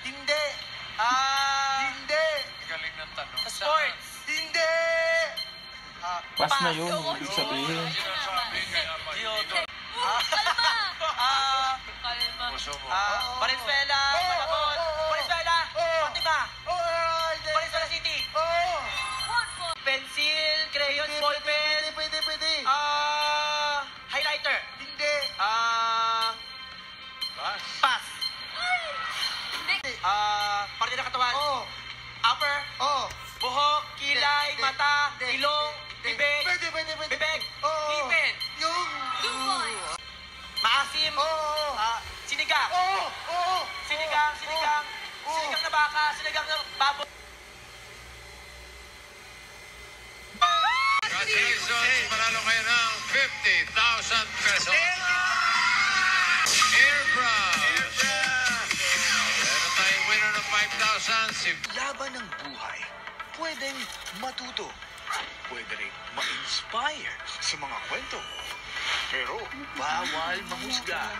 Hindi. Hindi. Galing ng tanong. Sports. Hindi. Pass na yun, ibig sabihin. Sinasabi kaya pa. Diodo. Kalma. Puso mo. Valenzuela. Malabon. Valenzuela. Fatima. Valenzuela City. 1 point. Pencil, crayon, ballpen. Pwede. Highlighter. Hindi. Pass. Pass. Next. Parte ng katawan. Upper. Buhok, kilay, mata, ilong, bibig. Pwede. Bibig. Ngipin. Yung. 2 points. Maasim. Sinigang. Sinigang. Sinigang na baka, sinigang na baboy. Congratulations! Manalo kayo ng 50,000 pesos. Airbrush! Meron tayong winner ng 5,000. Si Laban ng buhay, pwedeng matuto, pwede rin ma-inspire sa mga kwento. Pero bawal mahusga.